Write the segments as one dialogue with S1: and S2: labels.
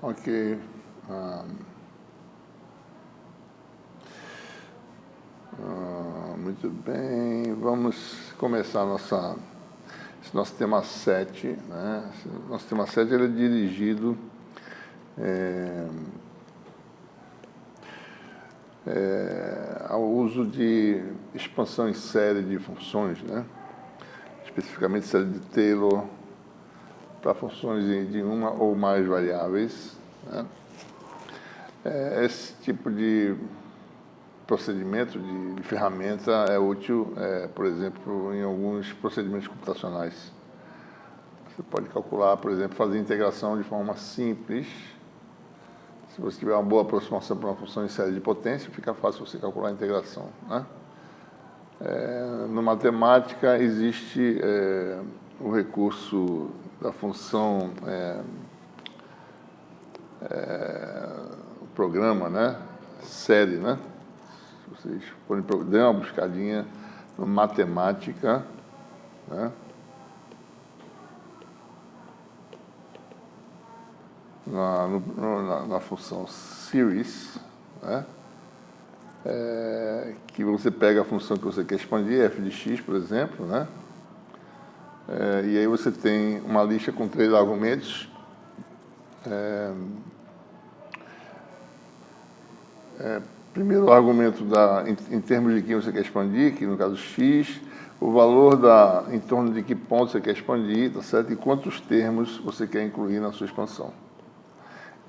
S1: Ok. Muito bem. Vamos começar esse nosso tema 7. Né? Nosso tema 7 ele é dirigido ao uso de expansão em série de funções, né? Especificamente série de Taylor, para funções de uma ou mais variáveis. Né? Esse tipo de procedimento, de ferramenta, é útil, por exemplo, em alguns procedimentos computacionais. Você pode calcular, por exemplo, fazer integração de forma simples. Se você tiver uma boa aproximação para uma função em série de potência, fica fácil você calcular a integração. Né? No matemática, existe o recurso da função programa, né? Série, né? Se vocês forem dar uma buscadinha no matemática, né? Na função series, né? Que você pega a função que você quer expandir, f de x, por exemplo, né? E aí você tem uma lista com 3 argumentos. Primeiro argumento em termos de quem você quer expandir, que no caso x, o valor em torno de que ponto você quer expandir, tá certo? E quantos termos você quer incluir na sua expansão.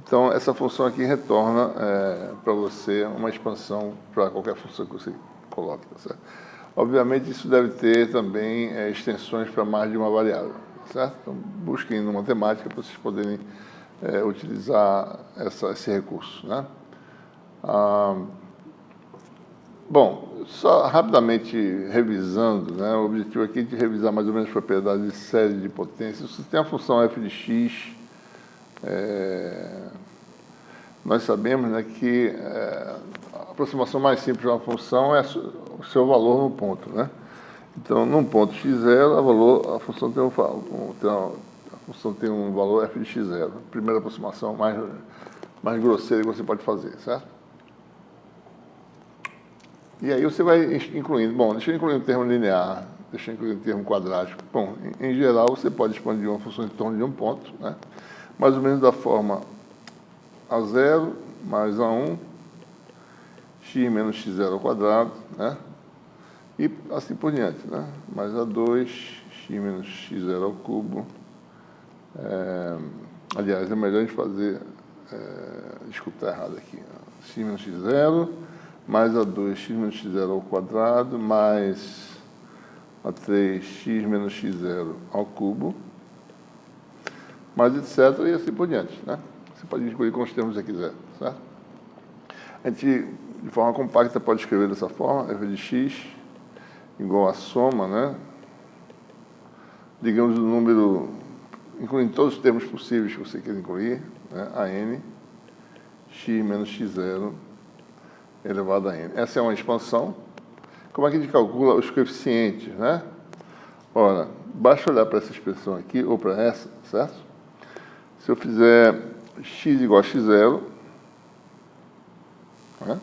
S1: Então, essa função aqui retorna para você uma expansão para qualquer função que você coloque, tá certo? Obviamente, isso deve ter também extensões para mais de uma variável, tá certo? Então, busquem no matemática para vocês poderem utilizar esse recurso, né? Bom, só rapidamente revisando, né? O objetivo aqui é de revisar mais ou menos as propriedades de série de potências. Se tem a função f de x, nós sabemos, né, que a aproximação mais simples de uma função é o seu valor no ponto, né? Então, num ponto x0, a função tem um valor f de x0. Primeira aproximação mais grosseira que você pode fazer, certo? E aí você vai incluindo, deixa eu incluir um termo linear, deixa eu incluir um termo quadrático. Bom, em geral, você pode expandir uma função em torno de um ponto, né? Mais ou menos da forma a0 mais a1, x menos x0 ao quadrado, né? E assim por diante, né? Mais a2, x menos x0 ao cubo. Aliás, é melhor a gente fazer, escutar errado aqui, x menos x0, mais a2, x menos x0 ao quadrado, mais a3, x menos x0 ao cubo, mais etc. e assim por diante, né? Você pode incluir quantos termos você quiser, certo? A gente, de forma compacta, pode escrever dessa forma, f de x igual a soma, né? Digamos o número, incluindo todos os termos possíveis que você quer incluir, né? A n, x menos x0 elevado a n. Essa é uma expansão. Como é que a gente calcula os coeficientes, né? Ora, basta olhar para essa expressão aqui, ou para essa, certo? Se eu fizer x igual a x0, né?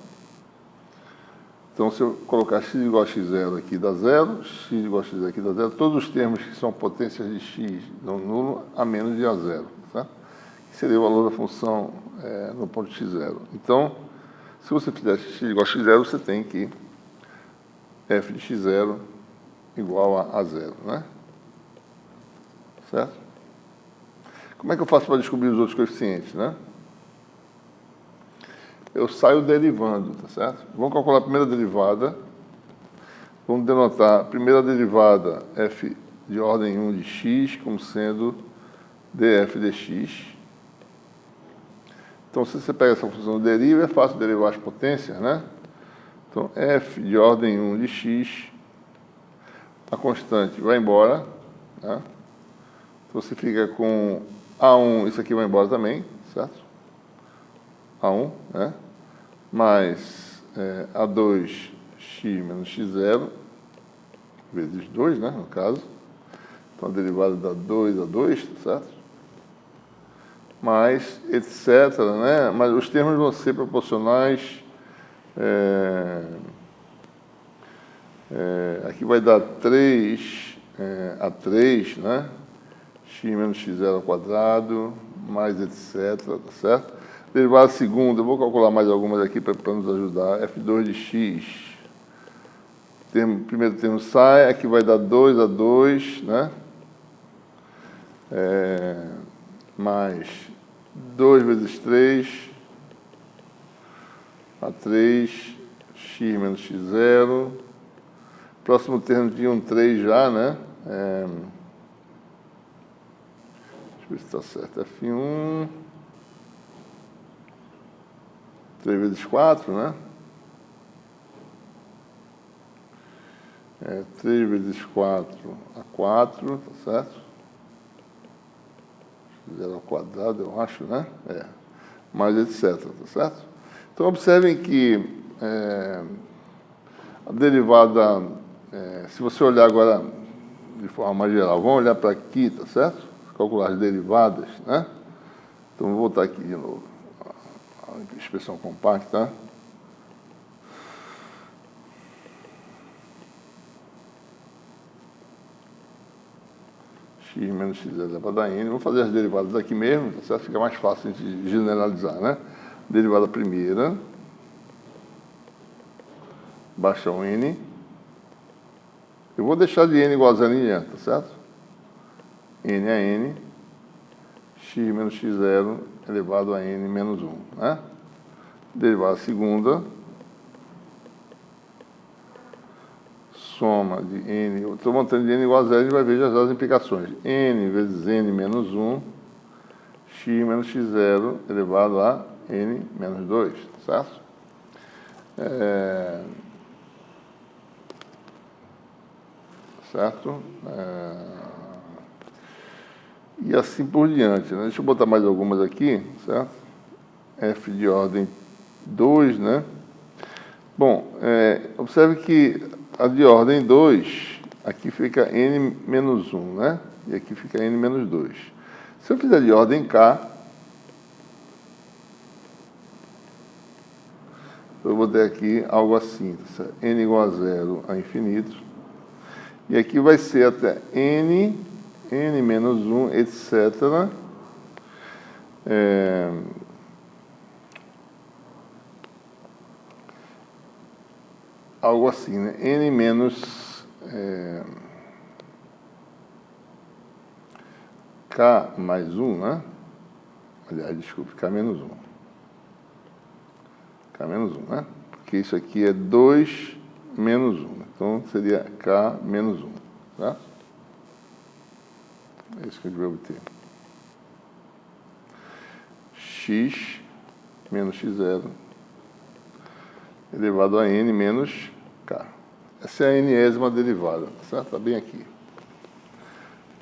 S1: Então, se eu colocar x igual a x0 aqui dá 0, x igual a x0 aqui dá 0, todos os termos que são potências de x dão nulo a menos de a0, tá? Que seria o valor da função no ponto x0. Então, se você fizer x igual a x0, você tem que f de x0 igual a 0, né? Certo? Como é que eu faço para descobrir os outros coeficientes, né? Eu saio derivando, tá certo? Vamos calcular a primeira derivada. Vamos denotar a primeira derivada f de ordem 1 de x como sendo df dx. Então, se você pega essa função deriva, é fácil derivar as potências, né? Então, f de ordem 1 de x, a constante vai embora, né? Então, você fica com A1, isso aqui vai embora também, certo? A1, né? Mais A2, x menos x0, vezes 2, né, no caso. Então, a derivada dá 2 a 2, certo? mais etc., né? Mas os termos vão ser proporcionais. Aqui vai dar 3 a 3, né? X menos x0 ao quadrado, mais etc., tá certo? Derivada segunda, eu vou calcular mais algumas aqui para nos ajudar. F2 de x, primeiro termo sai, aqui vai dar 2 a 2, né? Mais 2 vezes 3 a 3, x menos x0. Próximo termo tinha um 3 já, né? Deixa eu ver se está certo. F1, 3 vezes 4, né? 3 vezes 4 a 4, tá certo? Zero ao quadrado, eu acho, né? Mais etc, tá certo? Então, observem que a derivada, se você olhar agora de forma mais geral, vamos olhar para aqui, tá certo? Calcular as derivadas, né? Então, vou voltar aqui de novo. A expressão compacta. X menos x elevado a n. Vou fazer as derivadas aqui mesmo, tá certo? Fica mais fácil de generalizar, né? Derivada primeira, baixa o n. Eu vou deixar de n igual a 0 em diante, tá certo? N a n, x menos x0 elevado a n menos 1, né? Derivada segunda, soma de n, eu estou montando de n igual a 0, a gente vai ver já as implicações. N vezes n menos 1, x menos x0 elevado a n menos 2, certo? Certo? E assim por diante, né? Deixa eu botar mais algumas aqui, certo? F de ordem 2, né? Bom, observe que a de ordem 2, aqui fica n menos 1, né? E aqui fica n menos 2. Se eu fizer de ordem k, eu vou ter aqui algo assim, certo? N igual a 0 a infinito. E aqui vai ser até n menos 1, etc. Algo assim, né? N menos K mais 1, né? Aliás, desculpe, K menos 1. K menos 1, né? Porque isso aqui é 2 menos 1. Então, seria K menos 1, tá? É isso que a gente vai obter. X menos x0 elevado a n menos k. Essa é a enésima derivada, certo? Está bem aqui.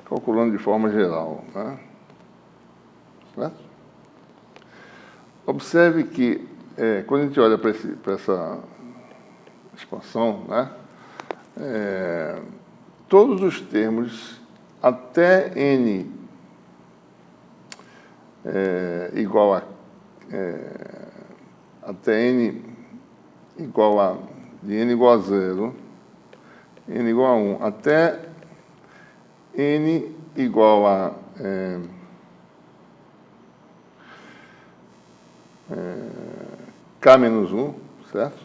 S1: Calculando de forma geral, né? Certo? Observe que, quando a gente olha para essa expansão, né? Todos os termos até n igual a até n igual a de n igual a 0, n igual a 1, até n igual a k menos 1, certo?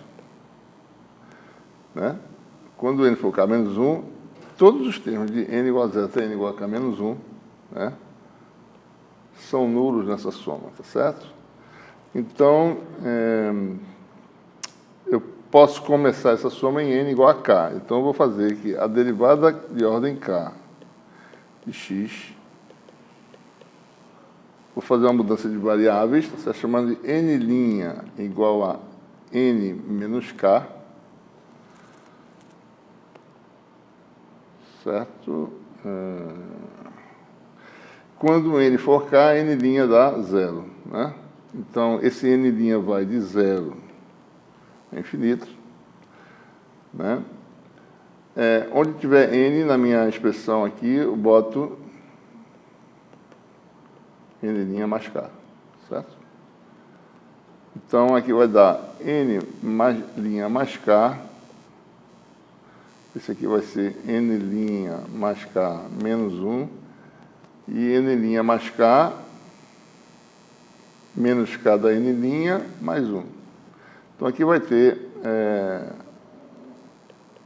S1: Né? Quando n for k menos 1, todos os termos de n igual a 0 até n igual a k menos 1, né, são nulos nessa soma, tá certo? Então, eu posso começar essa soma em n igual a k. Então, eu vou fazer aqui a derivada de ordem k de x. Vou fazer uma mudança de variáveis, está certo? Chamando de n' igual a n menos k. Certo? Quando n for k, n' dá 0, né? Então, esse n' vai de 0 a infinito, né? Onde tiver n na minha expressão aqui, eu boto N' mais K, certo? Então, aqui vai dar N mais K, esse aqui vai ser N' mais K menos 1, e N' mais K menos K da N' mais 1. Então, aqui vai ter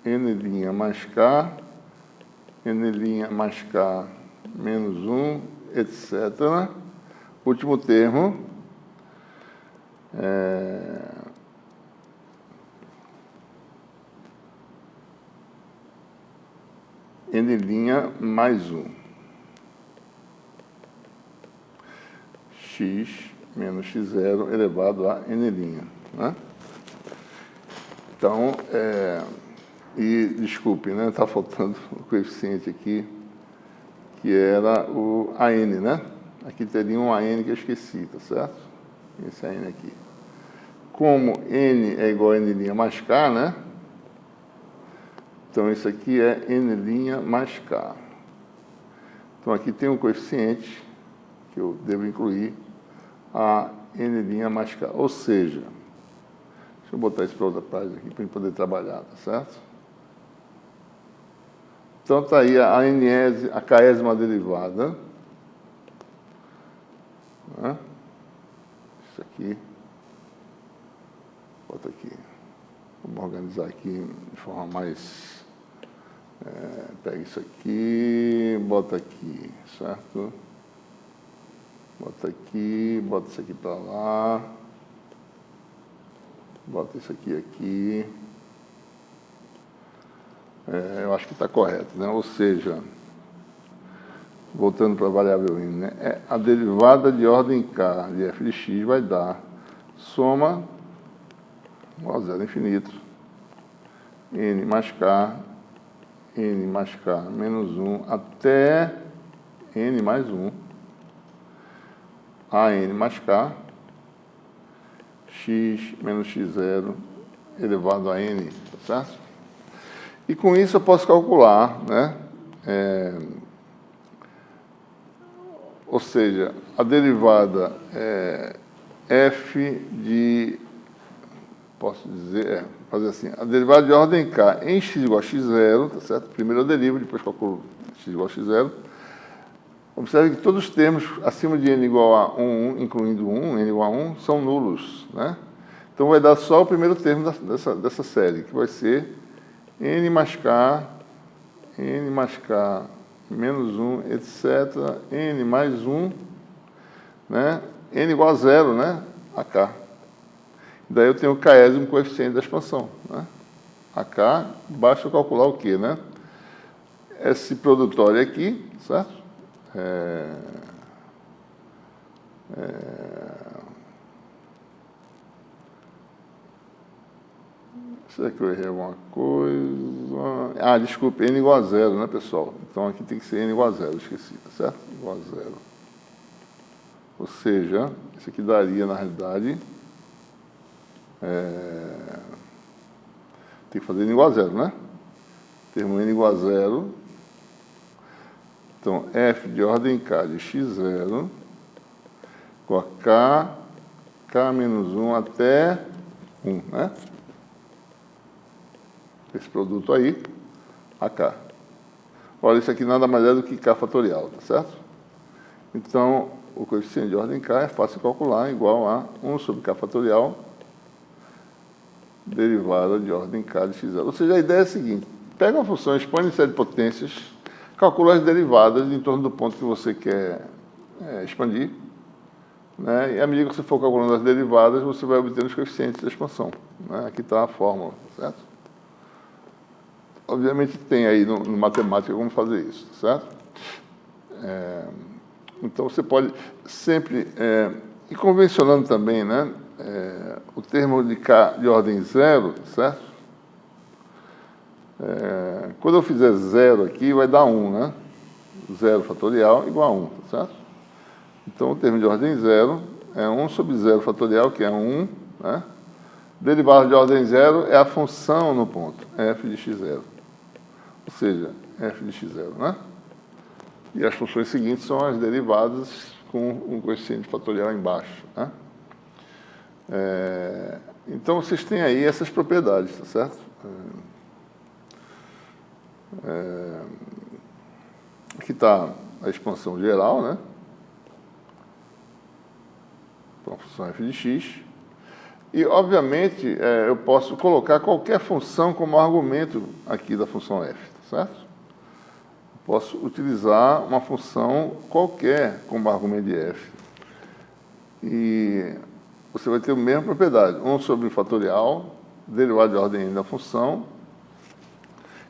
S1: N' mais K, N' mais K menos 1, etc. Último termo, N' mais 1. X menos x0 elevado a N'. Né? Então, e desculpe, né? Está faltando o coeficiente aqui, que era o AN, né? Aqui teria um AN que eu esqueci, tá certo? Esse AN aqui. Como N é igual a N' mais K, né? Então, isso aqui é N' mais K. Então, aqui tem um coeficiente que eu devo incluir a N' mais K. Ou seja, deixa eu botar isso para outra página aqui para a gente poder trabalhar, tá certo? Então, está aí a késima derivada. Né? Isso aqui. Bota aqui. Vamos organizar aqui de forma mais... pega isso aqui, bota aqui, certo? Bota aqui, bota isso aqui para lá. Bota isso aqui. Eu acho que está correto, né? Ou seja, voltando para a variável N, né? A derivada de ordem K de f de x vai dar soma igual a zero infinito, N mais K menos 1 até N mais 1, a N mais K, x menos x0 elevado a N, tá certo? E com isso eu posso calcular, né? Ou seja, a derivada é f de... Posso dizer, fazer assim, a derivada de ordem K em x igual a x0, tá certo? Primeiro eu derivo, depois calculo x igual a x0. Observe que todos os termos acima de n igual a 1, incluindo 1, n igual a 1, são nulos, né? Então vai dar só o primeiro termo dessa série, que vai ser n mais k menos 1, etc., n mais 1, né? N igual a 0, né? A k. Daí eu tenho o késimo coeficiente da expansão, né? A k, basta eu calcular o quê, né? Esse produtório aqui, certo? Será que eu errei alguma coisa? Ah, desculpe, n igual a 0, né, pessoal? Então aqui tem que ser n igual a 0, esqueci, tá certo? Igual a 0. Ou seja, isso aqui daria, na realidade, tem que fazer n igual a 0, né? Termo n igual a 0. Então, f de ordem k de x0 com a k menos 1 até 1, né? Esse produto aí, a k. Olha, isso aqui nada mais é do que k fatorial, tá certo? Então, o coeficiente de ordem k é fácil de calcular, igual a 1 sobre k fatorial, derivada de ordem k de x0. Ou seja, a ideia é a seguinte: pega uma função, expõe em série de potências, calcula as derivadas em torno do ponto que você quer expandir, né? E à medida que você for calculando as derivadas, você vai obter os coeficientes da expansão, né? Aqui está a fórmula, certo? Obviamente tem aí no matemática como fazer isso, certo? Então você pode sempre ir convencionando também, né? O termo de k de ordem 0, certo? Quando eu fizer 0 aqui, vai dar 1, né? 0 fatorial igual a 1, tá certo? Então o termo de ordem 0 é 1 sobre 0 fatorial, que é 1, né? Derivada de ordem 0 é a função no ponto, f de x0. Ou seja, f de x0, né? E as funções seguintes são as derivadas com um coeficiente fatorial embaixo, né? Então, vocês têm aí essas propriedades, tá certo? Aqui está a expansão geral, né? Para a função f de x. E, obviamente, eu posso colocar qualquer função como argumento aqui da função f, tá certo? Posso utilizar uma função qualquer como argumento de f. E você vai ter a mesma propriedade, 1 sobre o fatorial, derivado de ordem n da função,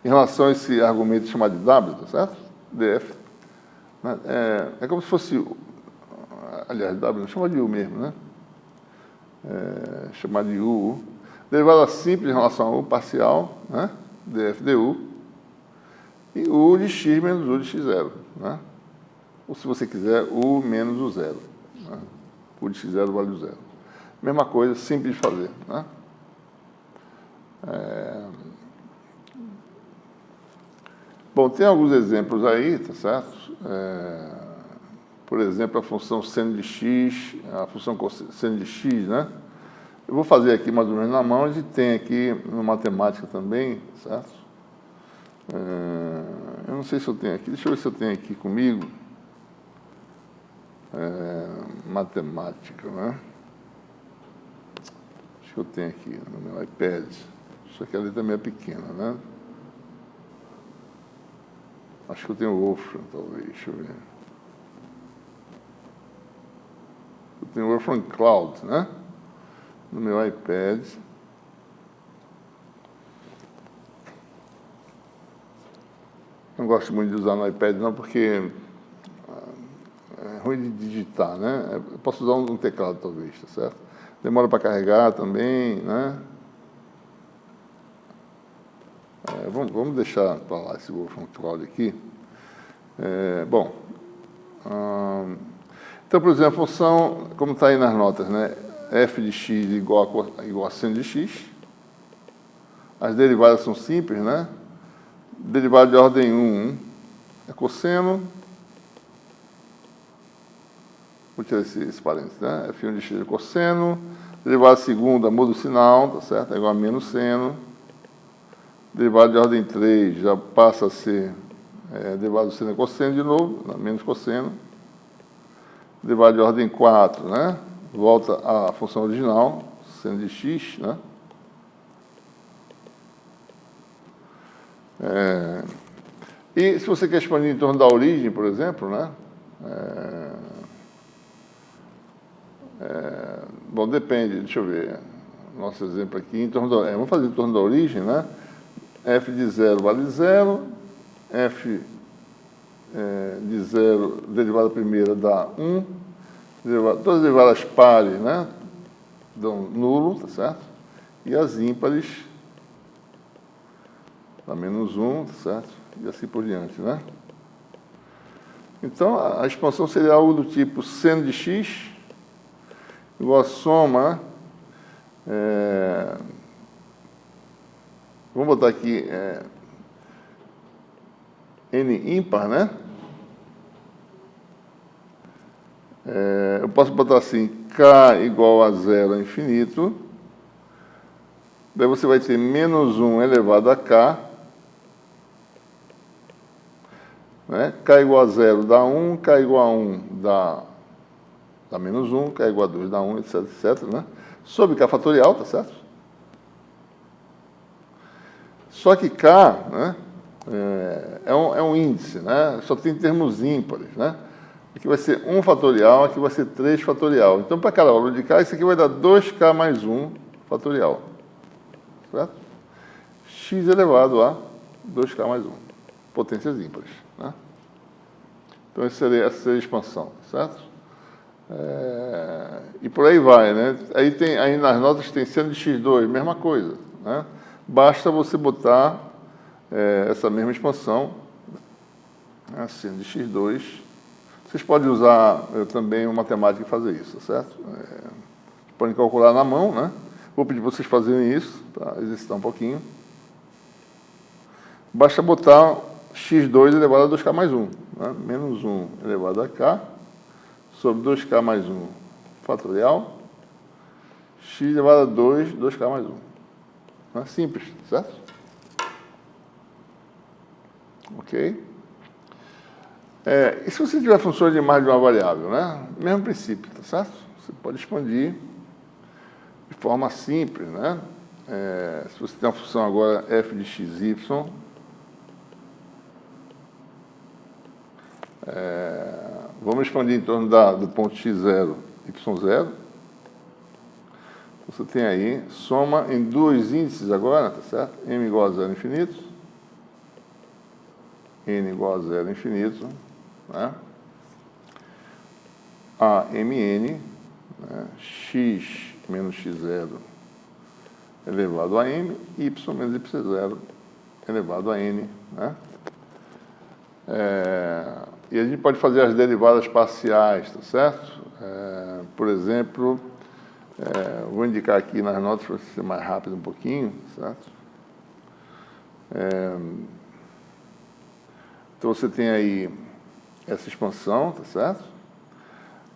S1: em relação a esse argumento chamado de w, tá certo? df. É como se fosse, aliás, w não chama de u mesmo, né? Chamado de u. Derivada simples em relação a u parcial, né? df du. E u de x menos u de x0, né? Ou, se você quiser, u menos o zero, né? U de x0 vale o zero. Mesma coisa, simples de fazer, né? Bom, tem alguns exemplos aí, tá certo? Por exemplo, a função seno de x, a função seno de x, né? Eu vou fazer aqui mais ou menos na mão, a gente tem aqui no matemática também, certo? Eu não sei se eu tenho aqui, deixa eu ver se eu tenho aqui comigo. Matemática, né? Acho que eu tenho aqui no meu iPad. Só que a letra também é pequena, né? Acho que eu tenho o Wolfram, talvez, deixa eu ver. Eu tenho o Wolfram Cloud, né? No meu iPad. Não gosto muito de usar no iPad, não, porque é ruim de digitar, né? Eu posso usar um teclado, talvez, tá certo? Demora para carregar também, né? Vamos deixar para lá esse Wolfram Cloud aqui. Bom, então, por exemplo, a função, como está aí nas notas, né? f de x igual a seno de x. As derivadas são simples, né? Derivada de ordem 1 é cosseno. Vou tirar esse parênteses, né? F1 de x é cosseno. Derivada segunda muda o sinal, tá certo? É igual a menos seno. Derivada de ordem 3 já passa a ser derivada do seno é cosseno de novo, menos cosseno. Derivada de ordem 4, né? Volta à função original, seno de x, né? E se você quer expandir em torno da origem, por exemplo, né? Bom, depende, deixa eu ver. Nosso exemplo aqui, vamos fazer em torno da origem, né? F de 0 vale 0, F de 0, derivada primeira dá 1, todas as derivadas pares, né? Dão nulo, tá certo? E as ímpares dá menos 1, tá certo? E assim por diante, né? Então, a expansão seria algo do tipo seno de x igual a soma, vamos botar aqui n ímpar, né? Eu posso botar assim, k igual a 0 a infinito. Daí você vai ter menos 1 elevado a k. Né? K igual a 0 dá 1, k igual a 1 dá menos 1, k igual a 2 dá 1, etc, etc. Né? Sobre k fatorial, tá certo? Só que k, né, é um índice, né? Só tem termos ímpares, né? Aqui vai ser 1 fatorial, aqui vai ser 3 fatorial. Então, para cada valor de k, isso aqui vai dar 2k mais 1 fatorial. Certo? X elevado a 2k mais 1. Potências ímpares. Né? Então, essa seria a expansão, certo? E por aí vai, né? Aí nas notas tem seno de x2, mesma coisa, né? Basta você botar essa mesma expansão, né? Seno de x2. Vocês podem usar também o matemática e fazer isso, certo? Podem calcular na mão, né? Vou pedir para vocês fazerem isso, para exercitar um pouquinho. Basta botar x2 elevado a 2k mais 1, né? Menos 1 elevado a k, sobre 2k mais 1 fatorial, x elevado a 2, 2k mais 1. É simples, certo? Ok? E se você tiver funções de mais de uma variável, né? Mesmo princípio, tá certo? Você pode expandir de forma simples, né? Se você tem uma função agora f de xy, vamos expandir em torno do ponto x0, y0. Você tem aí, soma em dois índices agora, tá certo? M igual a 0 infinito, N igual a 0 infinito, né? A mn, né? X menos x0 elevado a m, y menos y0 elevado a n, né? E a gente pode fazer as derivadas parciais, tá certo? Por exemplo, vou indicar aqui nas notas para ser mais rápido um pouquinho, certo? Então você tem aí essa expansão, tá certo?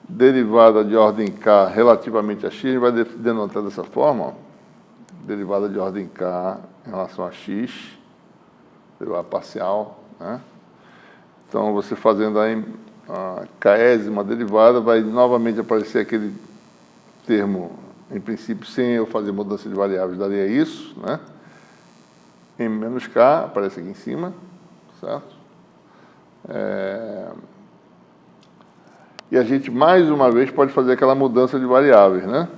S1: Derivada de ordem k relativamente a x, a gente vai denotar dessa forma, ó. Derivada de ordem k em relação a x, derivada parcial, né? Então, você fazendo a késima derivada, vai novamente aparecer aquele termo, em princípio, sem eu fazer mudança de variáveis, daria isso, né? M menos k, aparece aqui em cima, certo? E a gente, mais uma vez, pode fazer aquela mudança de variáveis, né?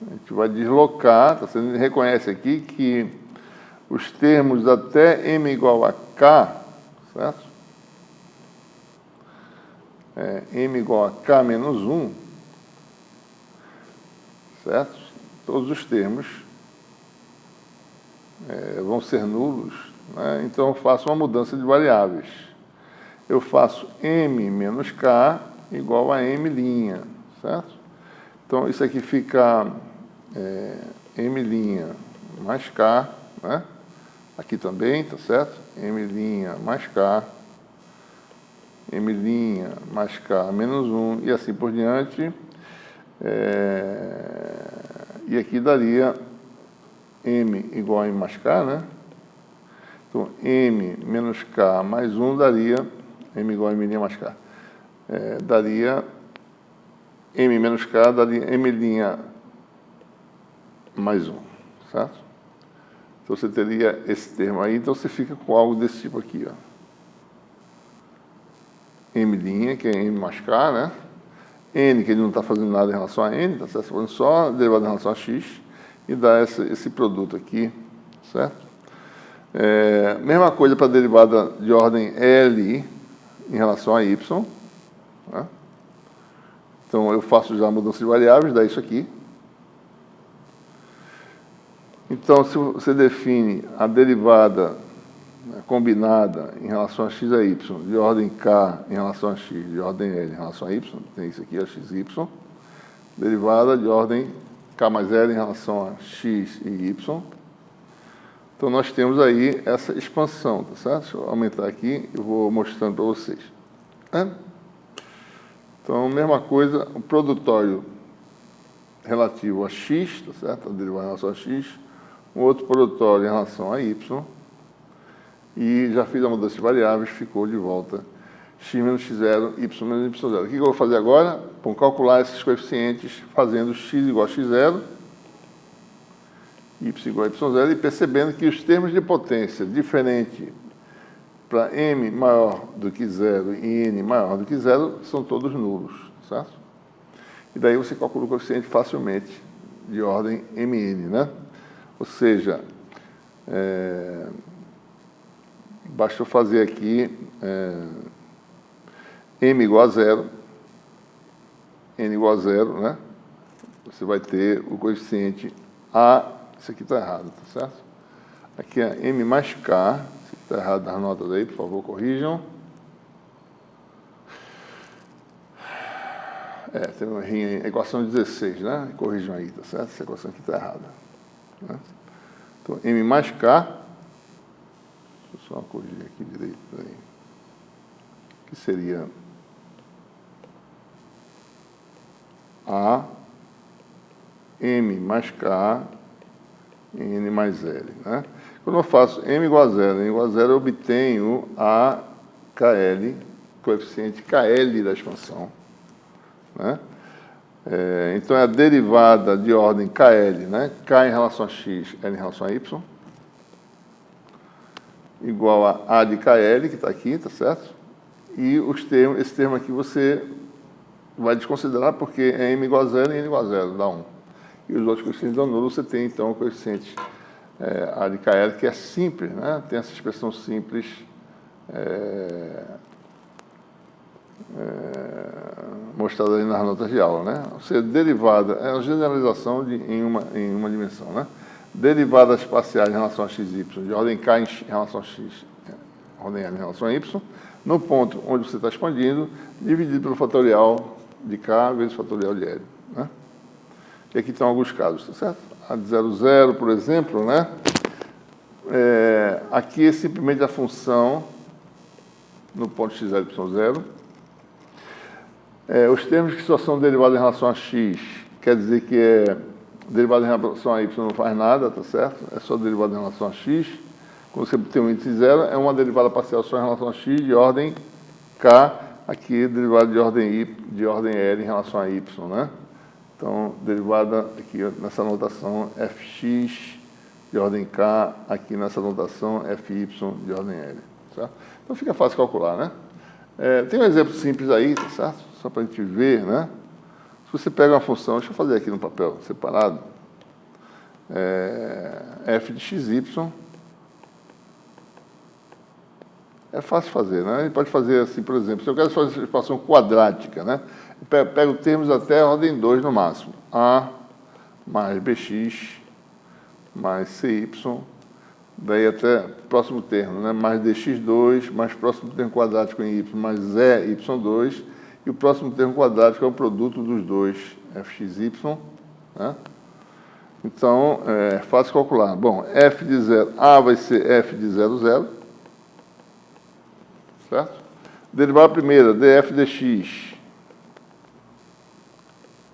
S1: A gente vai deslocar, tá? Você reconhece aqui que os termos até m igual a k, certo? M igual a k menos 1, certo? Todos os termos vão ser nulos, né? Então eu faço uma mudança de variáveis. Eu faço m menos k igual a m', certo? Então isso aqui fica m' mais k, né? Aqui também, tá certo? M' mais k, m' mais k menos 1, e assim por diante. E aqui daria m igual a m mais k, né? Então, m menos k mais 1 daria, m igual a m' mais k, daria m menos k, daria m' mais 1, certo? Então, você teria esse termo aí, então você fica com algo desse tipo aqui, ó. M', que é m mais k, né? N, que ele não está fazendo nada em relação a n, está fazendo só derivada em relação a x, e dá esse produto aqui, certo? Mesma coisa para a derivada de ordem L em relação a y, né? Então, eu faço já a mudança de variáveis, dá isso aqui. Então, se você define a derivada, né, combinada em relação a x a y, de ordem k em relação a x, de ordem L em relação a y, tem isso aqui, a xy, derivada de ordem k mais L em relação a x e y. Então, nós temos aí essa expansão, tá certo? Deixa eu aumentar aqui e vou mostrando para vocês. Então, mesma coisa, o produtório relativo a x, tá certo? A derivada em relação a x, um outro produtório em relação a y, e já fiz a mudança de variáveis, ficou de volta x menos x0, y menos y0. O que eu vou fazer agora? Vou calcular esses coeficientes fazendo x igual a x0, y igual a y0, e percebendo que os termos de potência diferente para m maior do que 0 e n maior do que 0 são todos nulos, certo? E daí você calcula o coeficiente facilmente, de ordem mn, né? Ou seja, basta eu fazer aqui m igual a 0, n igual a 0, né? Você vai ter o coeficiente a, isso aqui está errado, tá certo? Aqui é m mais k, isso aqui está errado nas notas aí, por favor, corrijam. Tem um errinho aí, equação 16, né? Corrijam aí, tá certo? Essa equação aqui está errada, né? Então, m mais k, deixa eu só corrigir aqui direito, aí, que seria A, M mais K, N mais L. Né? Quando eu faço M igual a zero, N igual a zero, eu obtenho a KL, coeficiente KL da expansão. Né? Então, é a derivada de ordem KL, né? K em relação a X, L em relação a Y, igual a de KL, que está aqui, tá certo? E esse termo aqui você vai desconsiderar, porque é M igual a zero e N igual a zero, dá 1. E os outros coeficientes dão nulo, você tem, então, o coeficiente A de KL, que é simples, né? Tem essa expressão simples mostrada ali nas notas de aula, né? Ou seja, derivada, é uma generalização em uma dimensão, né? Derivadas parciais em relação a x e y, de ordem k em relação a x, ordem l em relação a y, no ponto onde você está expandindo, dividido pelo fatorial de k vezes o fatorial de l, né? E aqui estão alguns casos, tá certo? A de 0, 0, por exemplo, né? Aqui é simplesmente a função no ponto x, y, 0. Os termos que só são derivados em relação a x, quer dizer que derivado em relação a y não faz nada, tá certo? É só derivado em relação a x. Quando você tem um índice zero, é uma derivada parcial só em relação a x de ordem k, aqui derivada de ordem L em relação a y, né? Então, derivada aqui nessa notação fx de ordem k, aqui nessa notação fy de ordem L, certo? Então fica fácil calcular, né? Tem um exemplo simples aí, tá certo? Só para a gente ver, né? Se você pega uma função, deixa eu fazer aqui no papel separado, f de xy, é fácil fazer, né? A gente pode fazer assim, por exemplo, se eu quero fazer uma expansão quadrática, né? Eu pego termos até a ordem 2 no máximo. A mais bx mais cy, daí até o próximo termo, né? Mais dx2, mais próximo termo quadrático em y, mais y2, e o próximo termo quadrático é o produto dos dois, fxy, né? Então, é fácil calcular. Bom, f de 0, A vai ser f de 0, 0, certo? Derivada primeira, df dx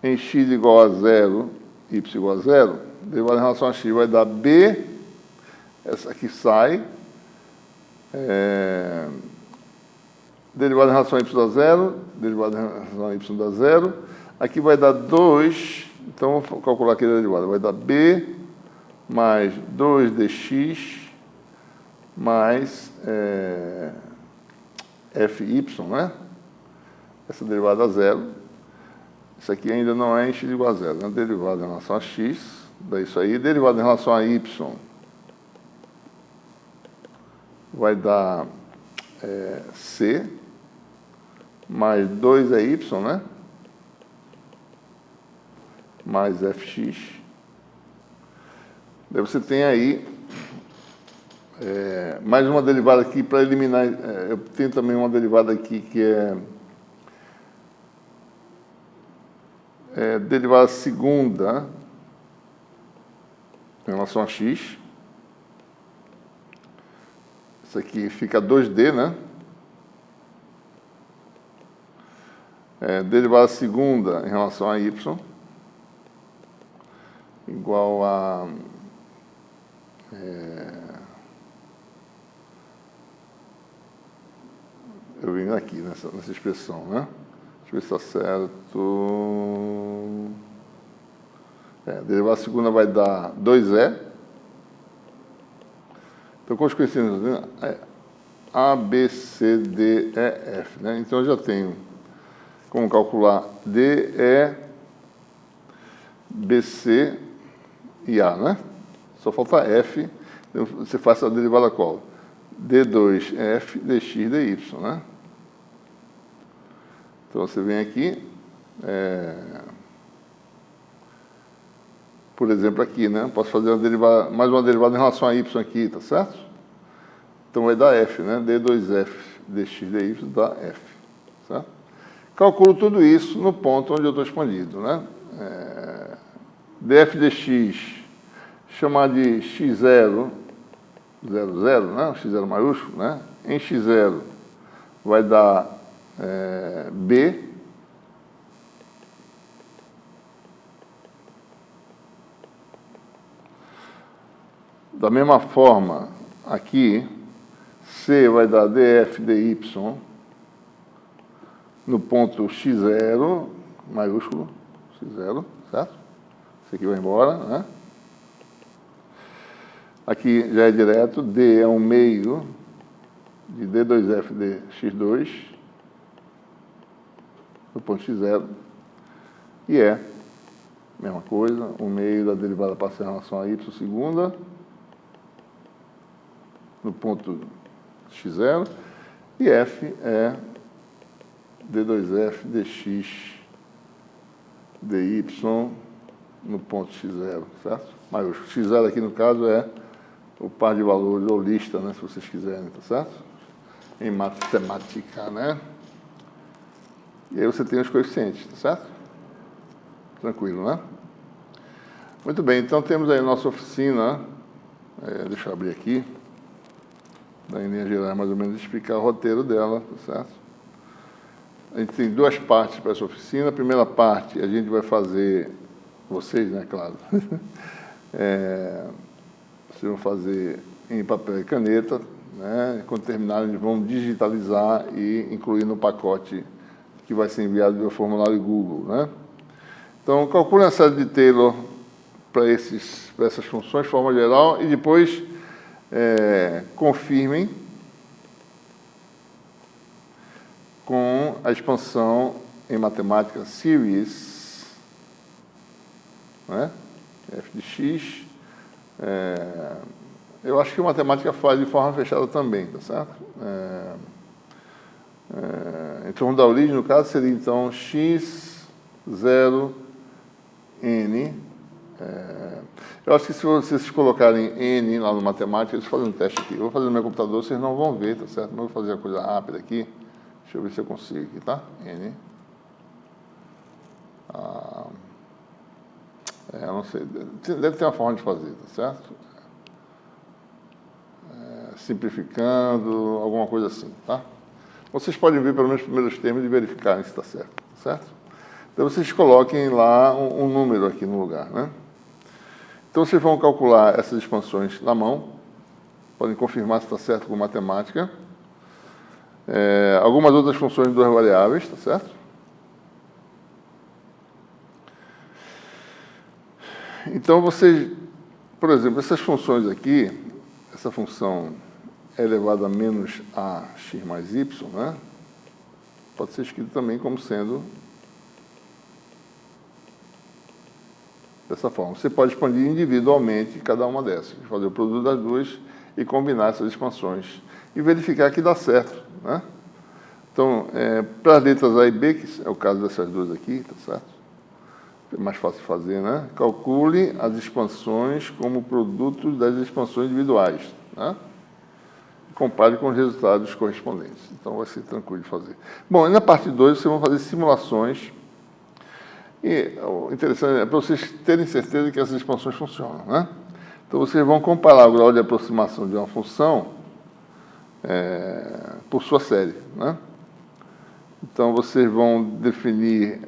S1: em x igual a 0, y igual a 0, derivada em relação a x vai dar b, essa aqui sai, derivada em relação a y dá 0, derivada em relação a y dá 0, aqui vai dar 2, então vou calcular aqui a derivada, vai dar b mais 2dx mais fy, né? Essa derivada a 0. Isso aqui ainda não é em x igual a 0, né? Derivada em relação a x, dá isso aí. Derivada em relação a y vai dar c mais 2 é y, né? Mais fx. Daí você tem aí mais uma derivada aqui para eliminar. Eu tenho também uma derivada aqui que derivada segunda em relação a x. Isso aqui fica 2D, né? Derivada segunda em relação a y igual a eu vim aqui nessa expressão, né? Deixa eu ver se está certo. Derivada segunda vai dar 2e. Então, com os conhecimentos, A, B, C, D, E, F, né? Então, eu já tenho como calcular D, E, B, C e A, né? Só falta F. Então, você faz a derivada qual? D2F, dx, dy, né? Então, você vem aqui, por exemplo, aqui, né? Posso fazer uma derivada, mais uma derivada em relação a y aqui, tá certo? Então, vai dar f, né? D2f, dx, dy dá f, certo? Calculo tudo isso no ponto onde eu estou expandido, né? Df dx, chamar de x0, 0, 0, né? X0 maiúsculo, né? Em x0 vai dar b Da mesma forma, aqui, C vai dar df dy no ponto x0, maiúsculo, x0, certo? Isso aqui vai embora, né? Aqui já é direto, D é um meio de D2F de x2, no ponto x0, e é mesma coisa, um meio da derivada parcial em relação a y segunda, no ponto x0, e f é d2f dx dy no ponto x0, certo? Maiúsculo. X0 aqui, no caso, é o par de valores, ou lista, né, se vocês quiserem, tá certo? Em matemática, né? E aí você tem os coeficientes, tá certo? Tranquilo, né? Muito bem, então temos aí a nossa oficina, deixa eu abrir aqui, da linha geral, mais ou menos, explicar o roteiro dela, tá certo? A gente tem duas partes para essa oficina. A primeira parte a gente vai fazer, vocês, né, claro, vocês vão fazer em papel e caneta, né? Quando terminarem, eles vão digitalizar e incluir no pacote que vai ser enviado via formulário Google, né? Então, calculem a série de Taylor para essas funções de forma geral e depois confirmem com a expansão em matemática series, né? F de x. Eu acho que a matemática faz de forma fechada também, tá certo? Em torno da origem, no caso, seria então x, 0, n. Eu acho que se vocês colocarem n lá no matemática, eles fazem um teste aqui. Eu vou fazer no meu computador, vocês não vão ver, tá certo? Mas eu vou fazer a coisa rápida aqui. Deixa eu ver se eu consigo aqui, tá? N. Eu não sei. Deve ter uma forma de fazer, tá certo? Simplificando, alguma coisa assim, tá? Vocês podem ver pelo menos os primeiros termos e verificarem se está certo, tá certo? Então, vocês coloquem lá um número aqui no lugar, né? Então, vocês vão calcular essas expansões na mão. Podem confirmar se está certo com matemática. Algumas outras funções de duas variáveis, tá certo? Então, vocês, por exemplo, essas funções aqui, essa função é elevado a menos ax mais y, né? Pode ser escrito também como sendo dessa forma. Você pode expandir individualmente cada uma dessas, fazer o produto das duas e combinar essas expansões e verificar que dá certo, né? Então, para as letras A e B, que é o caso dessas duas aqui, tá certo? É mais fácil de fazer, né? Calcule as expansões como produtos das expansões individuais, né? Compare com os resultados correspondentes. Então, vai ser tranquilo de fazer. Bom, e na parte 2, vocês vão fazer simulações. E o interessante é para vocês terem certeza que essas expansões funcionam, né? Então, vocês vão comparar o grau de aproximação de uma função por sua série, né? Então, vocês vão definir...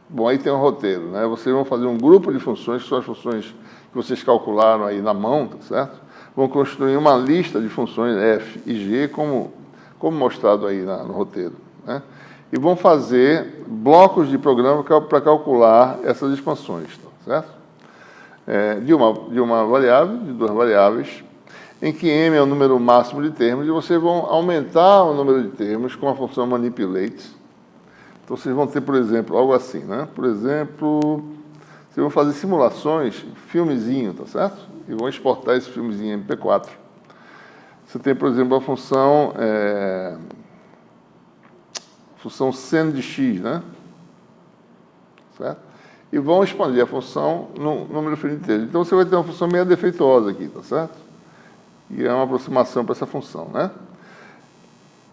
S1: Bom, aí tem um roteiro, né? Vocês vão fazer um grupo de funções, que são as funções que vocês calcularam aí na mão, tá certo? Vão construir uma lista de funções f e g, como mostrado aí no roteiro, né? E vão fazer blocos de programa para calcular essas expansões, tá certo? De uma variável, de duas variáveis, em que m é o número máximo de termos, e vocês vão aumentar o número de termos com a função manipulate. Então, vocês vão ter, por exemplo, algo assim, né? Por exemplo, vocês vão fazer simulações, filmezinho, tá certo? E vão exportar esse filmezinho em MP4. Você tem, por exemplo, a função sen de x, né? Certo? E vão expandir a função no número finito de termos. Então, você vai ter uma função meio defeituosa aqui, tá certo? E é uma aproximação para essa função, né?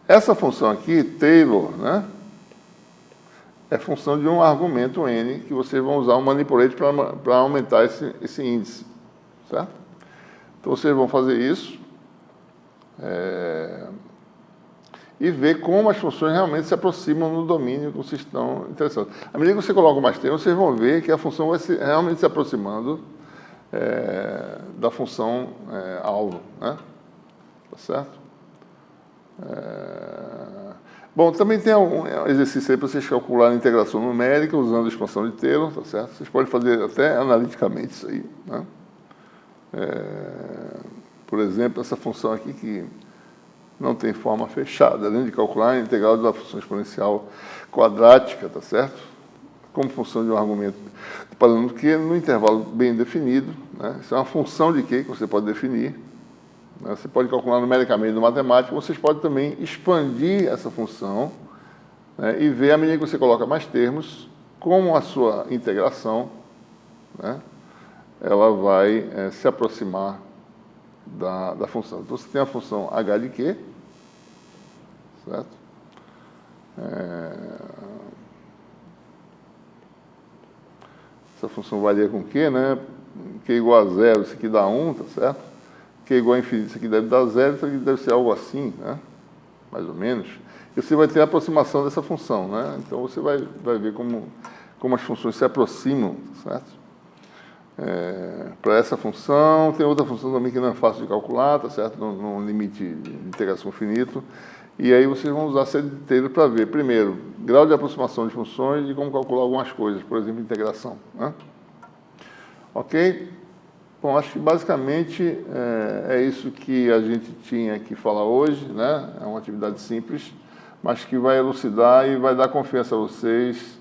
S1: Essa função aqui, Taylor, né? É função de um argumento n, que vocês vão usar um manipulate para aumentar esse índice, certo? Então, vocês vão fazer isso e ver como as funções realmente se aproximam no domínio que vocês estão interessados. À medida que você coloca mais termos, vocês vão ver que a função vai realmente se aproximando da função alvo, né? Tá certo? Bom, também tem um exercício aí para vocês calcularem a integração numérica usando a expansão de Taylor, tá certo? Vocês podem fazer até analiticamente isso aí, né? Por exemplo, essa função aqui que não tem forma fechada, além de calcular a integral da função exponencial quadrática, tá certo? Como função de um argumento de padrão de Q no intervalo bem definido, né? Isso é uma função de Q que você pode definir, né? Você pode calcular numericamente no matemático, vocês podem também expandir essa função, né? E ver, à medida que você coloca mais termos, como a sua integração, né? Ela vai se aproximar da função. Então, você tem a função h de Q, certo? Essa função varia com Q, né? Q igual a zero, isso aqui dá 1, tá certo? Q igual a infinito, isso aqui deve dar zero, isso aqui deve ser algo assim, né? Mais ou menos. E você vai ter a aproximação dessa função, né? Então, você vai ver como as funções se aproximam, tá certo? Para essa função, tem outra função também que não é fácil de calcular, tá certo? Num limite de integração finito. E aí vocês vão usar a série de Taylor para ver, primeiro, grau de aproximação de funções e como calcular algumas coisas, por exemplo, integração, né? Ok? Bom, acho que basicamente é isso que a gente tinha que falar hoje, né? É uma atividade simples, mas que vai elucidar e vai dar confiança a vocês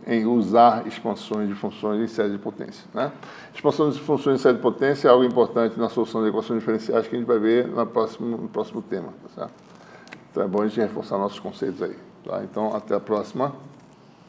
S1: em usar expansões de funções em série de potência, né? Expansão de funções em série de potência é algo importante na solução de equações diferenciais que a gente vai ver no próximo tema, tá certo? Então é bom a gente reforçar nossos conceitos aí, tá? Então, até a próxima.